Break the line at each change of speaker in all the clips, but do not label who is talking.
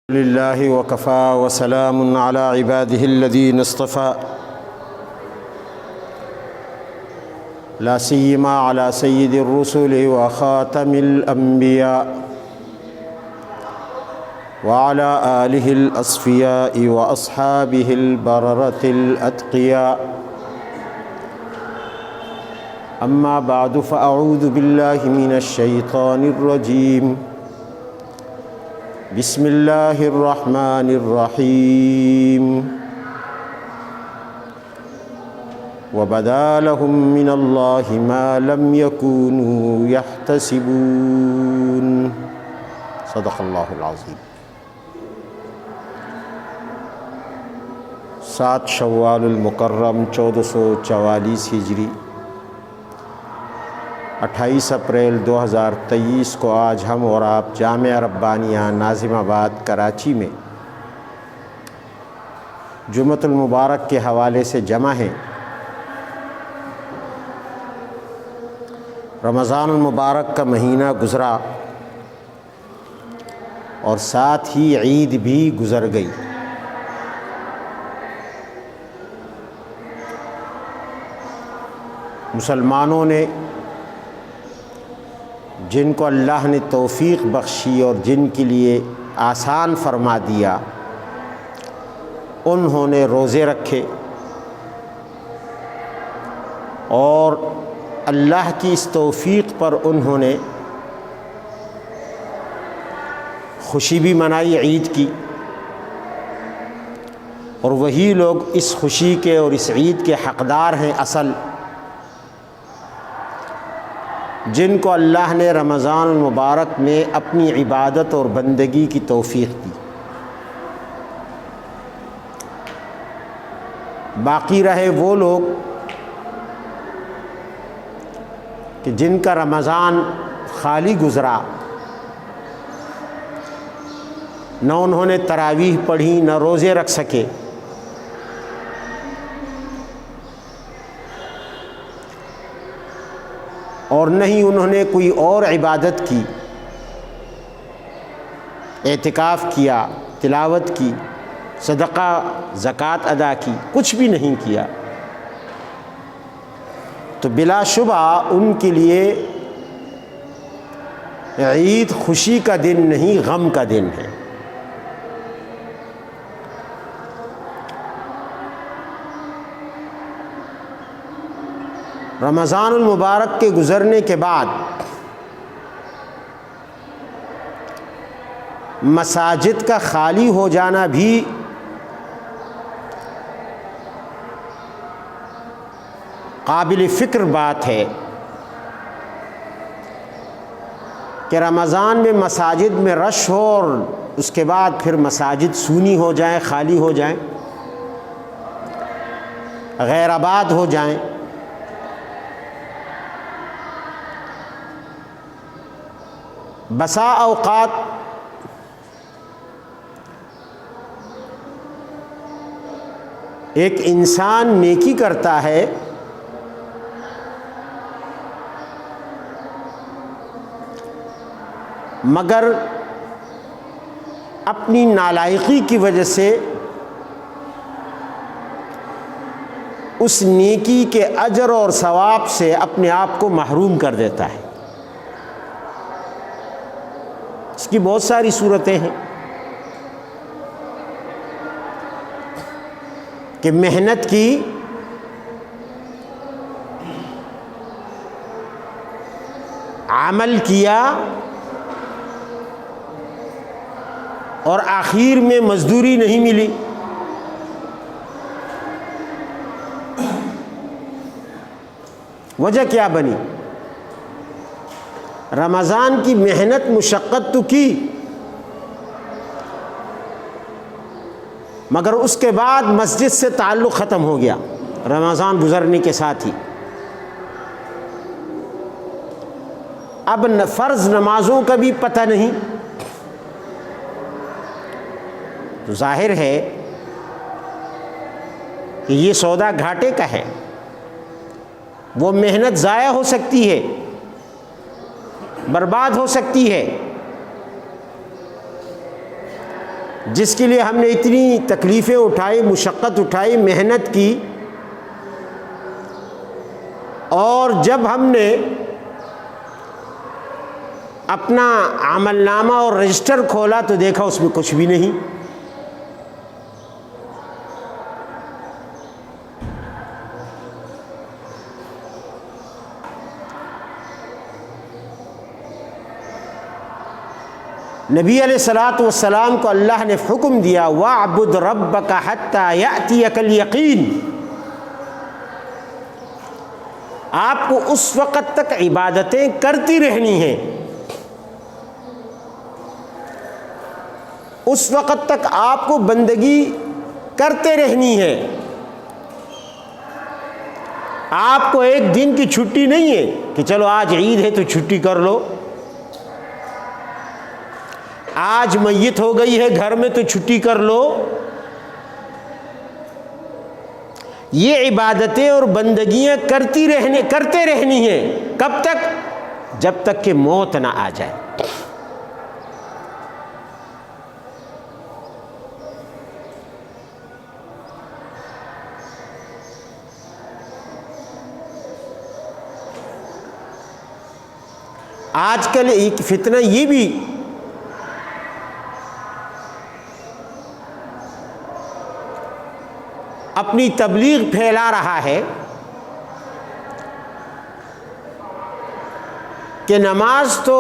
للہ وکفا وسلام علی عباده الذین اصطفى لا سیما علی سید الرسل وخاتم الانبیاء وعلى آلہ الاصفیاء واصحابہ البررۃ الاتقیاء اما بعد فاعوذ باللہ من الشیطان الرجیم بسم اللہ الرحمن الرحیم وبدا لهم من اللہ ما لم يكونوا يحتسبون صدق اللہ العظیم۔ 7 شوال المکرم 1444 ہجری 28 اپریل 2023 کو آج ہم اور آپ جامعہ ربانیہ ناظم آباد کراچی میں جمعۃ المبارک کے حوالے سے جمع ہیں۔ رمضان المبارک کا مہینہ گزرا اور ساتھ ہی عید بھی گزر گئی۔ مسلمانوں نے جن کو اللہ نے توفیق بخشی اور جن کے لیے آسان فرما دیا، انہوں نے روزے رکھے اور اللہ کی اس توفیق پر انہوں نے خوشی بھی منائی عید کی، اور وہی لوگ اس خوشی کے اور اس عید کے حقدار ہیں اصل، جن کو اللہ نے رمضان المبارک میں اپنی عبادت اور بندگی کی توفیق دی۔ باقی رہے وہ لوگ کہ جن کا رمضان خالی گزرا، نہ انہوں نے تراویح پڑھی، نہ روزے رکھ سکے، اور نہ ہی انہوں نے کوئی اور عبادت کی، اعتکاف کیا، تلاوت کی، صدقہ زکوٰۃ ادا کی، کچھ بھی نہیں کیا، تو بلا شبہ ان کے لیے عید خوشی کا دن نہیں، غم کا دن ہے۔ رمضان المبارک کے گزرنے کے بعد مساجد کا خالی ہو جانا بھی قابل فکر بات ہے کہ رمضان میں مساجد میں رش ہو اور اس کے بعد پھر مساجد سونی ہو جائیں، خالی ہو جائیں، غیر آباد ہو جائیں۔ بسا اوقات ایک انسان نیکی کرتا ہے مگر اپنی نالائقی کی وجہ سے اس نیکی کے اجر اور ثواب سے اپنے آپ کو محروم کر دیتا ہے۔ اس کی بہت ساری صورتیں ہیں کہ محنت کی، عمل کیا اور آخر میں مزدوری نہیں ملی، وجہ کیا بنی؟ رمضان کی محنت مشقت تو کی، مگر اس کے بعد مسجد سے تعلق ختم ہو گیا رمضان گزرنے کے ساتھ ہی۔ اب فرض نمازوں کا بھی پتہ نہیں، تو ظاہر ہے کہ یہ سودا گھاٹے کا ہے، وہ محنت ضائع ہو سکتی ہے، برباد ہو سکتی ہے۔ جس کے لیے ہم نے اتنی تکلیفیں اٹھائی، مشقت اٹھائی، محنت کی، اور جب ہم نے اپنا عمل نامہ اور رجسٹر کھولا تو دیکھا اس میں کچھ بھی نہیں۔ نبی علیہ الصلوۃ والسلام کو اللہ نے حکم دیا وَاعْبُدْ رَبَّكَ حَتَّى يَأْتِيَكَ الْيَقِينُ، آپ کو اس وقت تک عبادتیں کرتی رہنی ہیں، اس وقت تک آپ کو بندگی کرتے رہنی ہے۔ آپ کو ایک دن کی چھٹی نہیں ہے کہ چلو آج عید ہے تو چھٹی کر لو، آج میت ہو گئی ہے گھر میں تو چھٹی کر لو۔ یہ عبادتیں اور بندگیاں کرتے رہنی ہیں، کب تک؟ جب تک کہ موت نہ آ جائے۔ آج کل ایک فتنہ یہ بھی اپنی تبلیغ پھیلا رہا ہے کہ نماز تو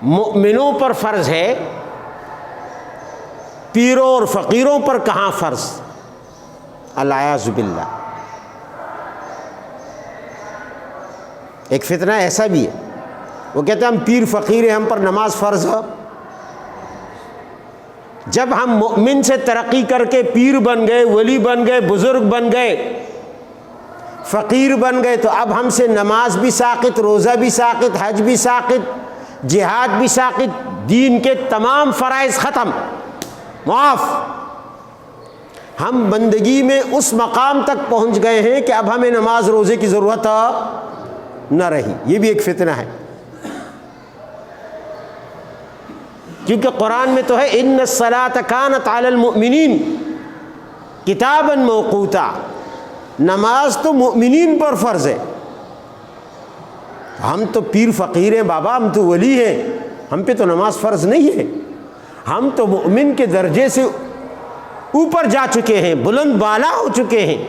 مؤمنوں پر فرض ہے، پیروں اور فقیروں پر کہاں فرض؟ الیاذ باللہ۔ ایک فتنہ ایسا بھی ہے، وہ کہتے ہیں ہم پیر فقیر ہیں، ہم پر نماز فرض ہے۔ جب ہم مؤمن سے ترقی کر کے پیر بن گئے، ولی بن گئے، بزرگ بن گئے، فقیر بن گئے، تو اب ہم سے نماز بھی ساقط، روزہ بھی ساقط، حج بھی ساقط، جہاد بھی ساقط، دین کے تمام فرائض ختم، معاف۔ ہم بندگی میں اس مقام تک پہنچ گئے ہیں کہ اب ہمیں نماز روزے کی ضرورت نہ رہی۔ یہ بھی ایک فتنہ ہے، کیونکہ قرآن میں تو ہے ان الصلاۃ کانت علی المؤمنین کتابا موقوتا، نماز تو مؤمنین پر فرض ہے۔ ہم تو پیر فقیر ہیں بابا، ہم تو ولی ہیں، ہم پہ تو نماز فرض نہیں ہے، ہم تو مؤمن کے درجے سے اوپر جا چکے ہیں، بلند بالا ہو چکے ہیں۔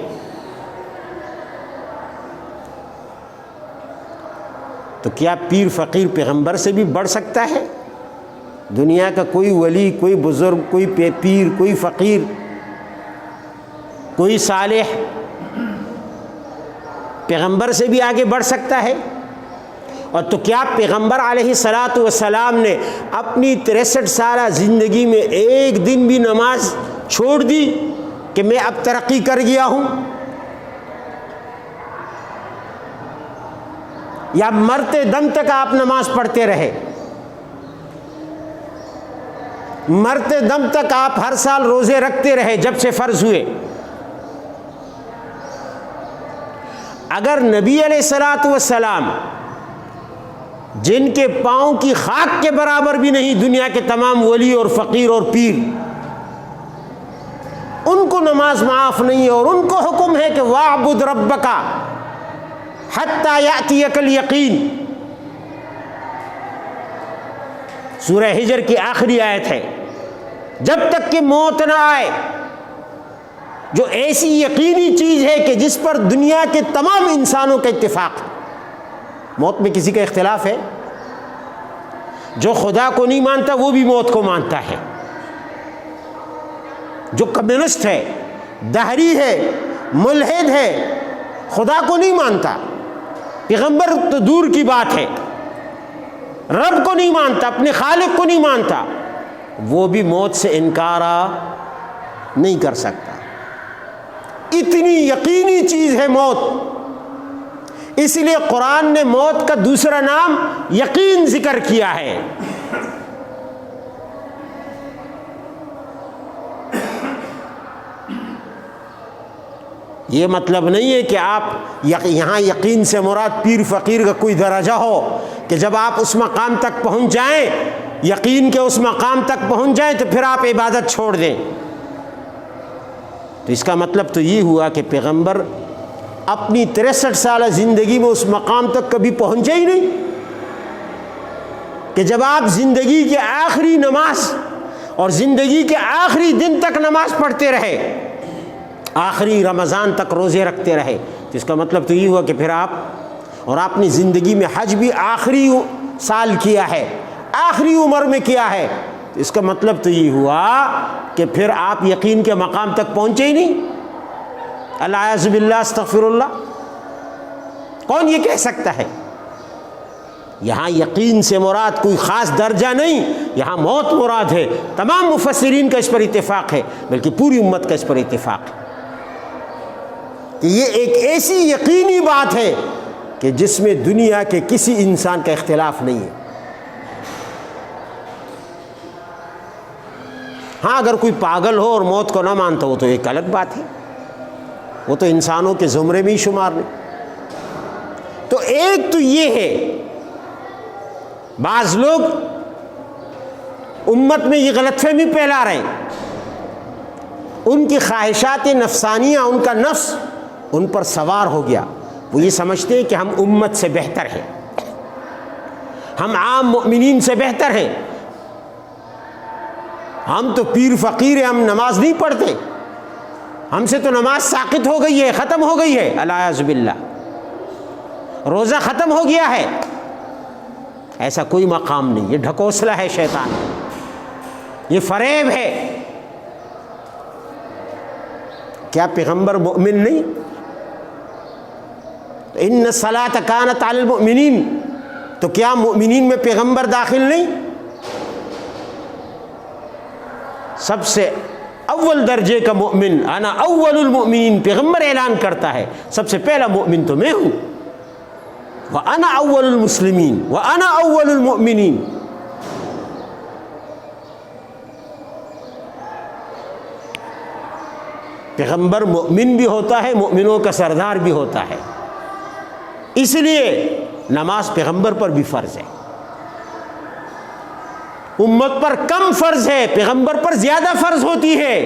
تو کیا پیر فقیر پیغمبر سے بھی بڑھ سکتا ہے؟ دنیا کا کوئی ولی، کوئی بزرگ، کوئی پیر، کوئی فقیر، کوئی صالح پیغمبر سے بھی آگے بڑھ سکتا ہے؟ اور تو کیا پیغمبر علیہ الصلاۃ والسلام نے اپنی 63 سالہ زندگی میں ایک دن بھی نماز چھوڑ دی کہ میں اب ترقی کر گیا ہوں؟ یا مرتے دم تک آپ نماز پڑھتے رہے؟ مرتے دم تک آپ ہر سال روزے رکھتے رہے جب سے فرض ہوئے؟ اگر نبی علیہ الصلاۃ والسلام جن کے پاؤں کی خاک کے برابر بھی نہیں دنیا کے تمام ولی اور فقیر اور پیر، ان کو نماز معاف نہیں ہے، اور ان کو حکم ہے کہ وَاعْبُدْ رَبَّكَ حَتَّى يَأْتِيَكَ الْيَقِينُ۔ سورہ ہجر کی آخری آیت ہے، جب تک کہ موت نہ آئے، جو ایسی یقینی چیز ہے کہ جس پر دنیا کے تمام انسانوں کا اتفاق ہے۔ موت میں کسی کا اختلاف ہے؟ جو خدا کو نہیں مانتا وہ بھی موت کو مانتا ہے، جو کمیونسٹ ہے، دہری ہے، ملحد ہے، خدا کو نہیں مانتا، پیغمبر تو دور کی بات ہے، رب کو نہیں مانتا، اپنے خالق کو نہیں مانتا، وہ بھی موت سے انکار نہیں کر سکتا۔ اتنی یقینی چیز ہے موت، اس لیے قرآن نے موت کا دوسرا نام یقین ذکر کیا ہے۔ یہ مطلب نہیں ہے کہ آپ یہاں یقین سے مراد پیر فقیر کا کوئی درجہ ہو کہ جب آپ اس مقام تک پہنچ جائیں یقین کے اس مقام تک پہنچ جائیں تو پھر آپ عبادت چھوڑ دیں۔ تو اس کا مطلب تو یہ ہوا کہ پیغمبر اپنی 63 سالہ زندگی میں اس مقام تک کبھی پہنچے ہی نہیں کہ جب آپ زندگی کے آخری نماز اور زندگی کے آخری دن تک نماز پڑھتے رہے، آخری رمضان تک روزے رکھتے رہے، تو اس کا مطلب تو یہ ہوا کہ پھر آپ اور آپ نے زندگی میں حج بھی آخری سال کیا ہے، آخری عمر میں کیا ہے، تو اس کا مطلب تو یہ ہوا کہ پھر آپ یقین کے مقام تک پہنچے ہی نہیں۔ الاعوذ باللہ، استغفر اللہ، کون یہ کہہ سکتا ہے؟ یہاں یقین سے مراد کوئی خاص درجہ نہیں، یہاں موت مراد ہے۔ تمام مفسرین کا اس پر اتفاق ہے، بلکہ پوری امت کا اس پر اتفاق ہے کہ یہ ایک ایسی یقینی بات ہے کہ جس میں دنیا کے کسی انسان کا اختلاف نہیں ہے۔ ہاں اگر کوئی پاگل ہو اور موت کو نہ مانتا ہو تو ایک الگ بات ہے، وہ تو انسانوں کے زمرے میں ہی شمار نہیں۔ تو ایک تو یہ ہے، بعض لوگ امت میں یہ غلط فہمی پھیلا رہے ہیں، ان کی خواہشات نفسانیہ، ان کا نفس ان پر سوار ہو گیا، وہ یہ سمجھتے ہیں کہ ہم امت سے بہتر ہیں، ہم عام مؤمنین سے بہتر ہیں، ہم تو پیر فقیر ہیں، ہم نماز نہیں پڑھتے، ہم سے تو نماز ساقط ہو گئی ہے، ختم ہو گئی ہے، الاعوذ باللہ، روزہ ختم ہو گیا ہے۔ ایسا کوئی مقام نہیں، یہ ڈھکوسلا ہے شیطان، یہ فریب ہے۔ کیا پیغمبر مؤمن نہیں؟ ان الصلاۃ کانت علی المؤمنین، تو کیا مؤمنین میں پیغمبر داخل نہیں؟ سب سے اول درجے کا مؤمن، انا اول المؤمنین، پیغمبر اعلان کرتا ہے سب سے پہلا مؤمن تو میں ہوں، وَأَنَا أَوَّلُ الْمُسْلِمِينَ وَأَنَا أَوَّلُ الْمُؤْمِنِينَ۔ پیغمبر مؤمن بھی ہوتا ہے، مؤمنوں کا سردار بھی ہوتا ہے، اس لیے نماز پیغمبر پر بھی فرض ہے، امت پر کم فرض ہے، پیغمبر پر زیادہ فرض ہوتی ہے۔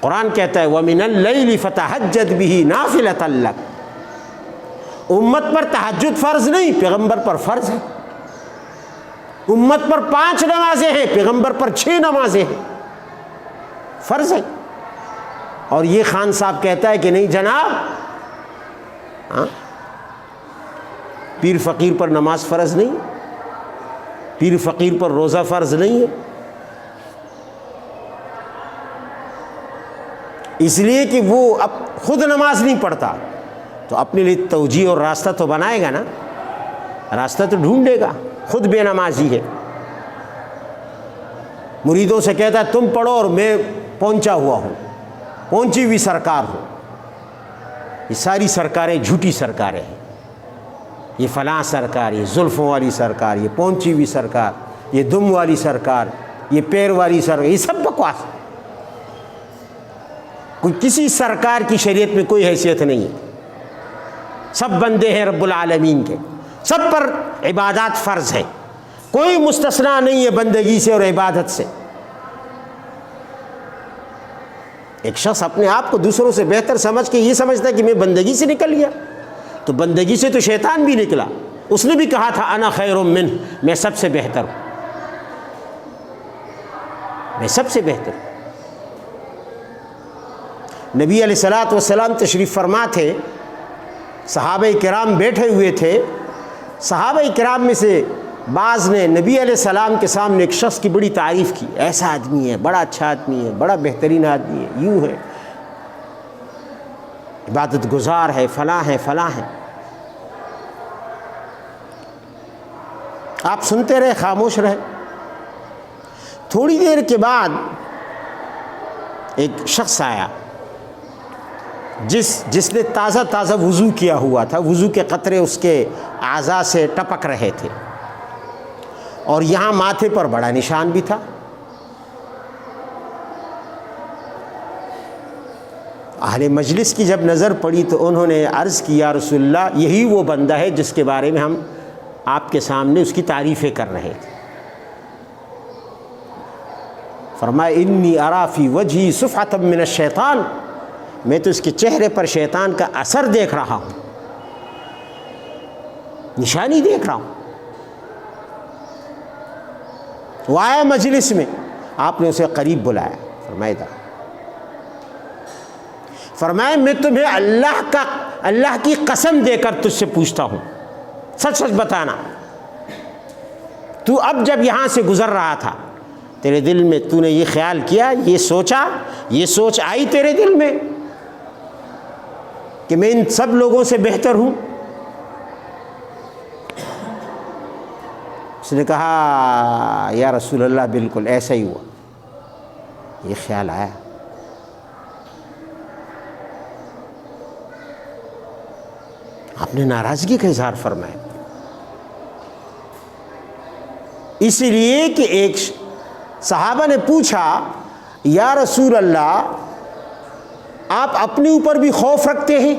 قرآن کہتا ہے وَمِنَ اللَّيْلِ فَتَهَجَّدْ بِهِ نَافِلَةً لَكَ، امت پر تہجد فرض نہیں، پیغمبر پر فرض ہے۔ امت پر 5 نمازیں ہیں، پیغمبر پر 6 نمازیں ہیں، فرض ہے۔ اور یہ خان صاحب کہتا ہے کہ نہیں جناب، پیر فقیر پر نماز فرض نہیں، پیر فقیر پر روزہ فرض نہیں ہے، اس لیے کہ وہ اب خود نماز نہیں پڑھتا، تو اپنے لیے توجیہ اور راستہ تو بنائے گا نا، راستہ تو ڈھونڈے گا، خود بے نمازی ہے، مریدوں سے کہتا ہے تم پڑھو اور میں پہنچا ہوا ہوں، پہنچی ہوئی سرکار ہوں۔ یہ ساری سرکاریں جھوٹی سرکاریں ہیں، یہ فلاں سرکار، یہ زلفوں والی سرکار، یہ پہنچی ہوئی سرکار، یہ دم والی سرکار، یہ پیر والی سرکار، یہ سب بکواس۔ کوئی کسی سرکار کی شریعت میں کوئی حیثیت نہیں ہے، سب بندے ہیں رب العالمین کے، سب پر عبادات فرض ہے، کوئی مستثنا نہیں ہے بندگی سے اور عبادت سے۔ ایک شخص اپنے آپ کو دوسروں سے بہتر سمجھ کے یہ سمجھتا ہے کہ میں بندگی سے نکل گیا، تو بندگی سے تو شیطان بھی نکلا، اس نے بھی کہا تھا انا خیر منہ، میں سب سے بہتر ہوں، میں سب سے بہتر ہوں۔ نبی علیہ الصلوۃ والسلام تشریف فرما تھے، صحابہ کرام بیٹھے ہوئے تھے، صحابہ کرام میں سے بعض نے نبی علیہ السلام کے سامنے ایک شخص کی بڑی تعریف کی، ایسا آدمی ہے، بڑا اچھا آدمی ہے، بڑا بہترین آدمی ہے، یوں ہے، عبادت گزار ہے، فلاں ہے فلاں ہے۔ آپ سنتے رہے، خاموش رہے۔ تھوڑی دیر کے بعد ایک شخص آیا جس نے تازہ وضو کیا ہوا تھا، وضو کے قطرے اس کے اعضاء سے ٹپک رہے تھے، اور یہاں ماتھے پر بڑا نشان بھی تھا۔ اہل مجلس کی جب نظر پڑی تو انہوں نے عرض کی یا رسول اللہ، یہی وہ بندہ ہے جس کے بارے میں ہم آپ کے سامنے اس کی تعریفیں کر رہے تھے۔ فرمایا انی ارا فی وجہی صفحۃ من الشیطان، میں تو اس کے چہرے پر شیطان کا اثر دیکھ رہا ہوں، نشانی دیکھ رہا ہوں۔ وہ آیا مجلس میں، آپ نے اسے قریب بلایا، فرمایا ادھر، فرمایا میں تمہیں اللہ کی قسم دے کر تجھ سے پوچھتا ہوں، سچ سچ بتانا، تو اب جب یہاں سے گزر رہا تھا تیرے دل میں تو نے یہ خیال کیا، یہ سوچا، یہ سوچ آئی تیرے دل میں کہ میں ان سب لوگوں سے بہتر ہوں؟ اس نے کہا یا رسول اللہ بالکل ایسا ہی ہوا، یہ خیال آیا۔ آپ نے ناراضگی کا اظہار فرمایا، اسی لیے کہ ایک صحابہ نے پوچھا یا رسول اللہ آپ اپنے اوپر بھی خوف رکھتے ہیں،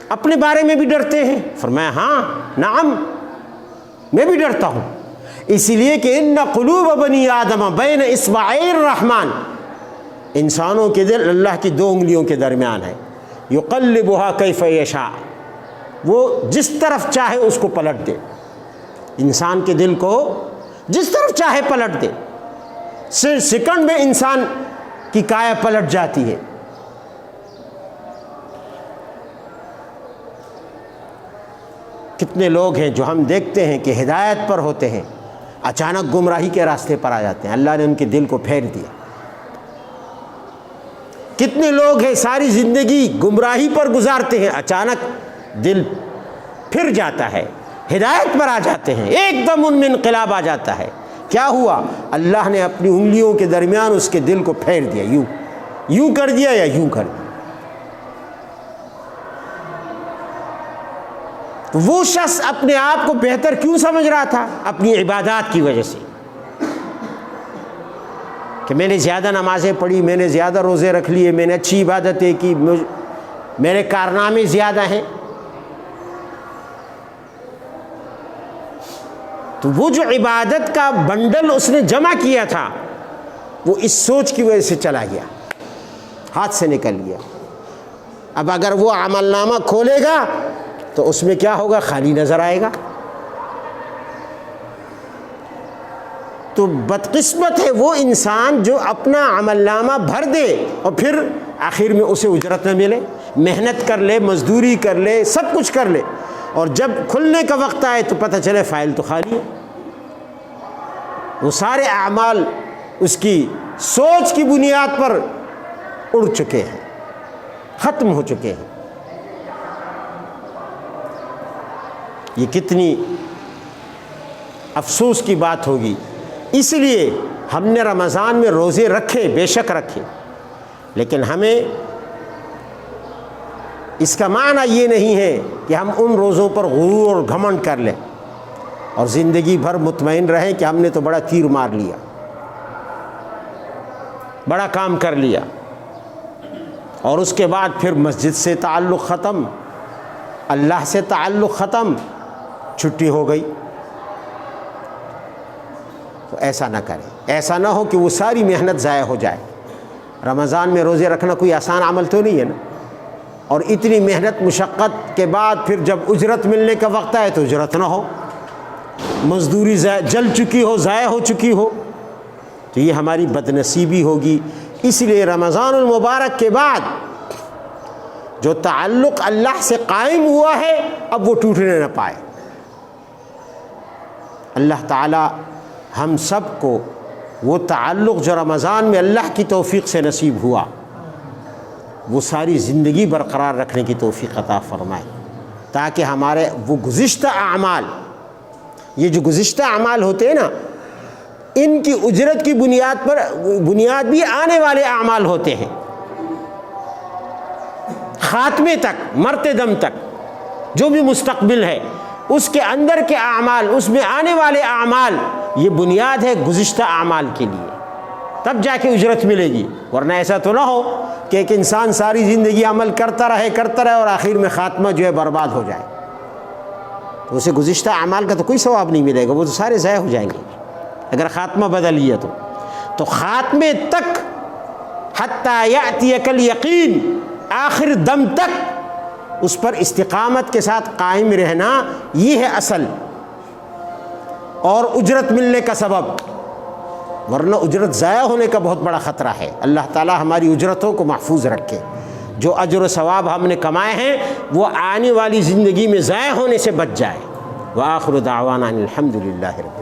اپنے بارے میں بھی ڈرتے ہیں؟ فرمایا ہاں نعم، میں بھی ڈرتا ہوں، اسی لیے کہ ان قلوب بنی آدم بین اصبعی الرحمن، انسانوں کے دل اللہ کی 2 انگلیوں کے درمیان ہے، یقلبها کیف یشاء، وہ جس طرف چاہے اس کو پلٹ دے، انسان کے دل کو جس طرف چاہے پلٹ دے، سیکنڈ میں انسان کی کایا پلٹ جاتی ہے۔ کتنے لوگ ہیں جو ہم دیکھتے ہیں کہ ہدایت پر ہوتے ہیں، اچانک گمراہی کے راستے پر آ جاتے ہیں، اللہ نے ان کے دل کو پھیر دیا۔ کتنے لوگ ہیں ساری زندگی گمراہی پر گزارتے ہیں، اچانک دل پھر جاتا ہے، ہدایت پر آ جاتے ہیں، ایک دم ان میں انقلاب آ جاتا ہے۔ کیا ہوا؟ اللہ نے اپنی انگلیوں کے درمیان اس کے دل کو پھیر دیا، یوں کر دیا یا یوں کر دیا۔ تو وہ شخص اپنے آپ کو بہتر کیوں سمجھ رہا تھا؟ اپنی عبادات کی وجہ سے، کہ میں نے زیادہ نمازیں پڑھی، میں نے زیادہ روزے رکھ لیے، میں نے اچھی عبادتیں کی، میرے کارنامے زیادہ ہیں۔ تو وہ جو عبادت کا بنڈل اس نے جمع کیا تھا وہ اس سوچ کی وجہ سے چلا گیا، ہاتھ سے نکل گیا۔ اب اگر وہ عمل نامہ کھولے گا تو اس میں کیا ہوگا؟ خالی نظر آئے گا۔ تو بدقسمت ہے وہ انسان جو اپنا عمل نامہ بھر دے اور پھر آخر میں اسے اجرت نہ ملے، محنت کر لے، مزدوری کر لے، سب کچھ کر لے، اور جب کھلنے کا وقت آئے تو پتہ چلے فائل تو خالی ہے۔ وہ سارے اعمال اس کی سوچ کی بنیاد پر اڑ چکے ہیں، ختم ہو چکے ہیں۔ یہ کتنی افسوس کی بات ہوگی۔ اس لیے ہم نے رمضان میں روزے رکھے، بے شک رکھے، لیکن ہمیں اس کا معنی یہ نہیں ہے کہ ہم ان روزوں پر غرور اور گھمنڈ کر لیں اور زندگی بھر مطمئن رہیں کہ ہم نے تو بڑا تیر مار لیا، بڑا کام کر لیا، اور اس کے بعد پھر مسجد سے تعلق ختم، اللہ سے تعلق ختم، چھٹی ہو گئی۔ تو ایسا نہ کریں، ایسا نہ ہو کہ وہ ساری محنت ضائع ہو جائے۔ رمضان میں روزے رکھنا کوئی آسان عمل تو نہیں ہے نا، اور اتنی محنت مشقت کے بعد پھر جب اجرت ملنے کا وقت آئے تو اجرت نہ ہو، مزدوری جل چکی ہو، ضائع ہو چکی ہو، تو یہ ہماری بدنصیبی ہوگی۔ اس لیے رمضان المبارک کے بعد جو تعلق اللہ سے قائم ہوا ہے اب وہ ٹوٹنے نہ پائے۔ اللہ تعالی ہم سب کو وہ تعلق جو رمضان میں اللہ کی توفیق سے نصیب ہوا وہ ساری زندگی برقرار رکھنے کی توفیق عطا فرمائے، تاکہ ہمارے وہ گزشتہ اعمال، یہ جو گزشتہ اعمال ہوتے ہیں نا، ان کی اجرت کی بنیاد بھی آنے والے اعمال ہوتے ہیں، خاتمے تک، مرتے دم تک جو بھی مستقبل ہے اس کے اندر کے اعمال، اس میں آنے والے اعمال، یہ بنیاد ہے گزشتہ اعمال کے لیے، تب جا کے اجرت ملے گی۔ ورنہ ایسا تو نہ ہو کہ ایک انسان ساری زندگی عمل کرتا رہے اور آخر میں خاتمہ جو ہے برباد ہو جائے۔ تو اسے گزشتہ اعمال کا تو کوئی ثواب نہیں ملے گا، وہ تو سارے ضائع ہو جائیں گے اگر خاتمہ بدل لیا تو خاتمے تک حتی یأتیک الیقین، آخر دم تک اس پر استقامت کے ساتھ قائم رہنا، یہ ہے اصل اور اجرت ملنے کا سبب، ورنہ اجرت ضائع ہونے کا بہت بڑا خطرہ ہے۔ اللہ تعالی ہماری اجرتوں کو محفوظ رکھے، جو اجر و ثواب ہم نے کمائے ہیں وہ آنے والی زندگی میں ضائع ہونے سے بچ جائے۔ وآخر دعوانا ان الحمد للہ رب